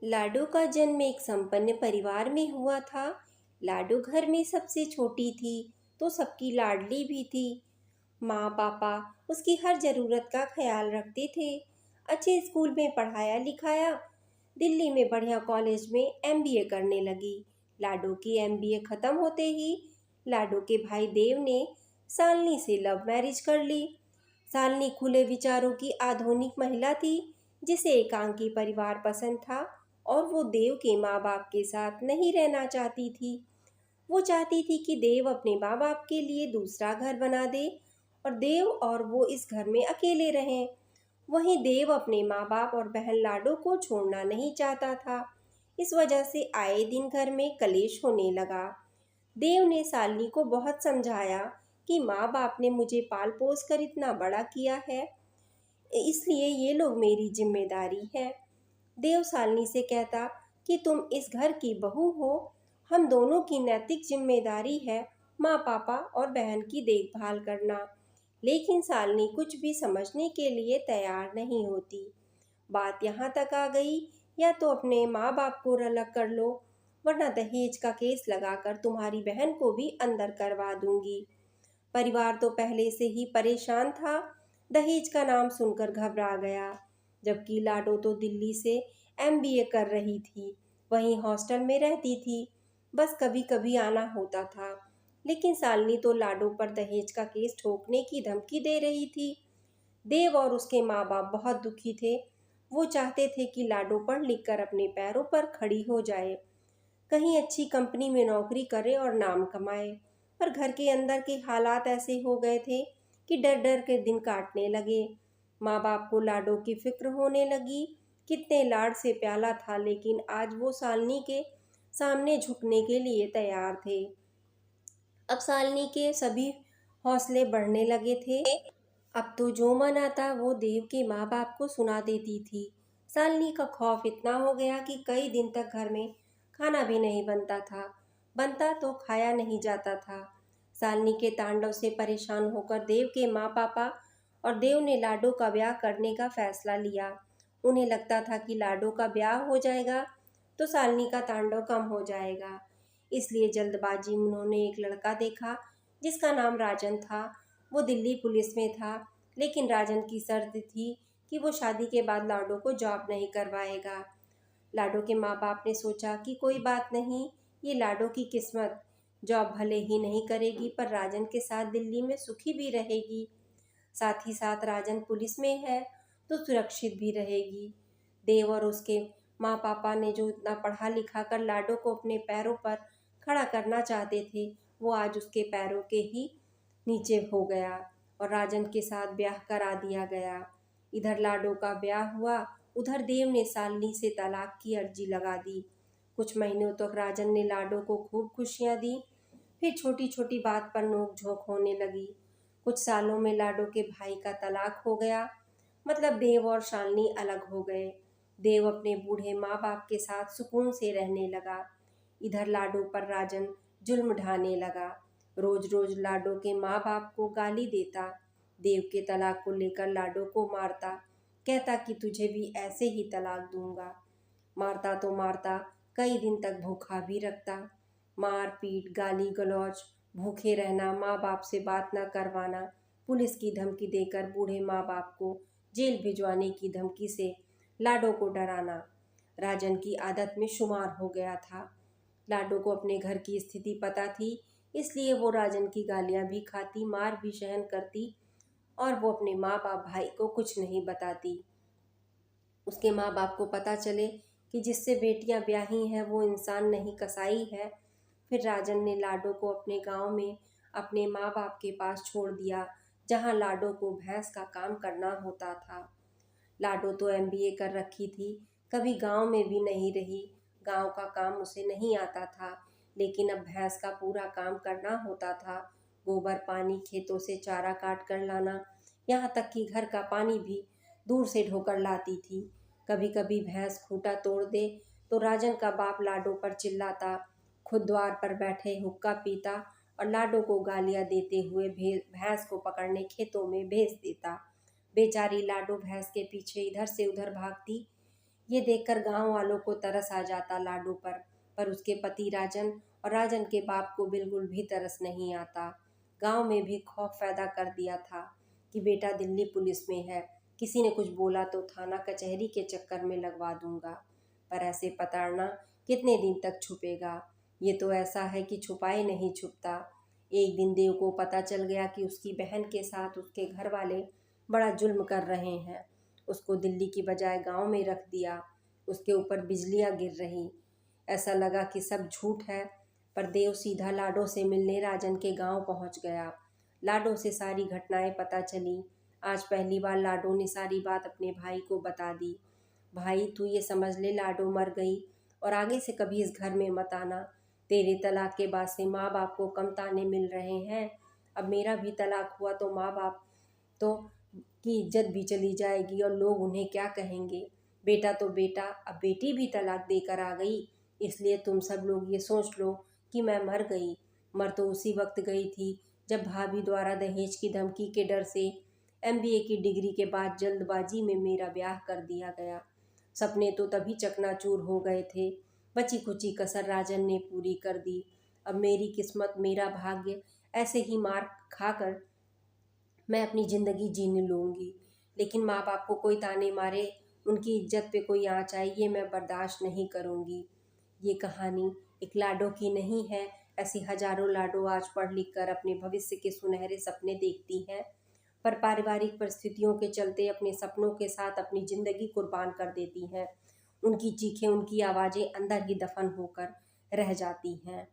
लाडो का जन्म एक संपन्न परिवार में हुआ था। लाडो घर में सबसे छोटी थी, तो सबकी लाडली भी थी। माँ पापा उसकी हर ज़रूरत का ख्याल रखते थे। अच्छे स्कूल में पढ़ाया लिखाया, दिल्ली में बढ़िया कॉलेज में एमबीए करने लगी। लाडो की एमबीए ख़त्म होते ही लाडो के भाई देव ने शालिनी से लव मैरिज कर ली। शालिनी खुले विचारों की आधुनिक महिला थी, जिसे एकांकी परिवार पसंद था और वो देव के माँ बाप के साथ नहीं रहना चाहती थी। वो चाहती थी कि देव अपने माँ बाप के लिए दूसरा घर बना दे और देव और वो इस घर में अकेले रहें। वहीं देव अपने माँ बाप और बहन लाडो को छोड़ना नहीं चाहता था। इस वजह से आए दिन घर में कलेश होने लगा। देव ने शालिनी को बहुत समझाया कि माँ बाप ने मुझे पाल पोस कर इतना बड़ा किया है, इसलिए ये लोग मेरी जिम्मेदारी है। देव शालिनी से कहता कि तुम इस घर की बहू हो, हम दोनों की नैतिक जिम्मेदारी है माँ पापा और बहन की देखभाल करना। लेकिन शालिनी कुछ भी समझने के लिए तैयार नहीं होती। बात यहाँ तक आ गई, या तो अपने माँ बाप को अलग कर लो, वरना दहेज का केस लगाकर तुम्हारी बहन को भी अंदर करवा दूंगी। परिवार तो पहले से ही परेशान था, दहेज का नाम सुनकर घबरा गया। जबकि लाडो तो दिल्ली से एमबीए कर रही थी, वहीं हॉस्टल में रहती थी, बस कभी कभी आना होता था। लेकिन शालिनी तो लाडो पर दहेज का केस ठोकने की धमकी दे रही थी। देव और उसके माँ बाप बहुत दुखी थे। वो चाहते थे कि लाडो पढ़ लिख कर अपने पैरों पर खड़ी हो जाए, कहीं अच्छी कंपनी में नौकरी करे और नाम कमाए। पर घर के अंदर के हालात ऐसे हो गए थे कि डर डर के दिन काटने लगे। माँ बाप को लाडो की फिक्र होने लगी। कितने लाड से प्याला था, लेकिन आज वो शालिनी के सामने झुकने के लिए तैयार थे। अब शालिनी के सभी हौसले बढ़ने लगे थे। अब तो जो मन आता वो देव के माँ बाप को सुना देती थी। शालिनी का खौफ इतना हो गया कि कई दिन तक घर में खाना भी नहीं बनता था, बनता तो खाया नहीं जाता था। शालिनी के तांडव से परेशान होकर देव के माँ पापा और देव ने लाडो का ब्याह करने का फैसला लिया। उन्हें लगता था कि लाडो का ब्याह हो जाएगा तो शालिनी का तांडव कम हो जाएगा। इसलिए जल्दबाजी में उन्होंने एक लड़का देखा जिसका नाम राजन था। वो दिल्ली पुलिस में था, लेकिन राजन की शर्त थी कि वो शादी के बाद लाडो को जॉब नहीं करवाएगा। लाडो के माँ बाप ने सोचा कि कोई बात नहीं, ये लाडो की किस्मत, जॉब भले ही नहीं करेगी पर राजन के साथ दिल्ली में सुखी भी रहेगी। साथ ही साथ राजन पुलिस में है तो सुरक्षित भी रहेगी। देव और उसके माँ पापा ने जो इतना पढ़ा लिखा कर लाडो को अपने पैरों पर खड़ा करना चाहते थे, वो आज उसके पैरों के ही नीचे हो गया और राजन के साथ ब्याह करा दिया गया। इधर लाडो का ब्याह हुआ, उधर देव ने शालिनी से तलाक की अर्जी लगा दी। कुछ महीनों तक राजन ने लाडो को खूब खुशियां दी, फिर छोटी छोटी बात पर नोक झोंक होने लगी। कुछ सालों में लाडो के भाई का तलाक हो गया, मतलब देव और शालिनी अलग हो गए। देव अपने बूढ़े माँ बाप के साथ सुकून से रहने लगा। इधर लाडो पर राजन जुल्म ढाने लगा, रोज रोज लाडो के माँ बाप को गाली देता। देव के तलाक को लेकर लाडो को मारता, कहता कि तुझे भी ऐसे ही तलाक दूंगा। मारता तो मारता, कई दिन तक भूखा भी रखता। मार पीट, गाली गलौज, भूखे रहना, माँ बाप से बात न करवाना, पुलिस की धमकी देकर बूढ़े माँ बाप को जेल भिजवाने की धमकी से लाडो को डराना राजन की आदत में शुमार हो गया था। लाडो को अपने घर की स्थिति पता थी, इसलिए वो राजन की गालियां भी खाती, मार भी सहन करती और वो अपने माँ बाप भाई को कुछ नहीं बताती। उसके माँ बाप को पता चले कि जिससे बेटियां ब्याही हैं वो इंसान नहीं कसाई है। फिर राजन ने लाडो को अपने गांव में अपने माँ बाप के पास छोड़ दिया, जहां लाडो को भैंस का काम करना होता था। लाडो तो एमबीए कर रखी थी, कभी गांव में भी नहीं रही, गांव का काम उसे नहीं आता था, लेकिन अब भैंस का पूरा काम करना होता था। गोबर पानी, खेतों से चारा काट कर लाना, यहाँ तक कि घर का पानी भी दूर से ढोकर लाती थी। कभी कभी भैंस खूंटा तोड़ दे तो राजन का बाप लाडो पर चिल्लाता, खुद द्वार पर बैठे हुक्का पीता और लाडो को गालियां देते हुए भैंस को पकड़ने खेतों में भेज देता। बेचारी लाडो भैंस के पीछे इधर से उधर भागती, ये देखकर गांव वालों को तरस आ जाता लाडो पर उसके पति राजन और राजन के बाप को बिल्कुल भी तरस नहीं आता। गांव में भी खौफ पैदा कर दिया था कि बेटा दिल्ली पुलिस में है, किसी ने कुछ बोला तो थाना कचहरी के चक्कर में लगवा दूंगा। पर ऐसे प्रताड़ना कितने दिन तक छुपेगा? ये तो ऐसा है कि छुपाए नहीं छुपता। एक दिन देव को पता चल गया कि उसकी बहन के साथ उसके घर वाले बड़ा जुल्म कर रहे हैं। उसको दिल्ली की बजाय गांव में रख दिया। उसके ऊपर बिजलियां गिर रही। ऐसा लगा कि सब झूठ है। पर देव सीधा लाडो से मिलने राजन के गांव पहुंच गया। लाडो से सारी घटनाएं पता चली। आज पहली बार लाडो ने सारी बात अपने भाई को बता दी। भाई तू ये समझ ले, लाडो मर गई और आगे से कभी इस घर में मत आना। तेरे तलाक के बाद से माँ बाप को कम ताने मिल रहे हैं। अब मेरा भी तलाक हुआ तो माँ बाप तो की इज्जत भी चली जाएगी और लोग उन्हें क्या कहेंगे। बेटा तो बेटा, अब बेटी भी तलाक देकर आ गई, इसलिए तुम सब लोग ये सोच लो कि मैं मर गई। मर तो उसी वक्त गई थी जब भाभी द्वारा दहेज की धमकी के डर से एमबीए की डिग्री के बाद जल्दबाजी में मेरा ब्याह कर दिया गया। सपने तो तभी चकनाचूर हो गए थे। बची कुची कसर राजन ने पूरी कर दी। अब मेरी किस्मत, मेरा भाग्य ऐसे ही मार खाकर मैं अपनी ज़िंदगी जीने लूँगी। लेकिन माँ बाप को कोई ताने मारे, उनकी इज्जत पे कोई आँच आए, ये मैं बर्दाश्त नहीं करूँगी। ये कहानी एक लाडो की नहीं है। ऐसी हजारों लाडो आज पढ़ लिख कर अपने भविष्य के सुनहरे सपने देखती हैं, पर पारिवारिक परिस्थितियों के चलते अपने सपनों के साथ अपनी ज़िंदगी कुर्बान कर देती हैं। उनकी चीखें, उनकी आवाज़ें अंदर ही दफन होकर रह जाती हैं।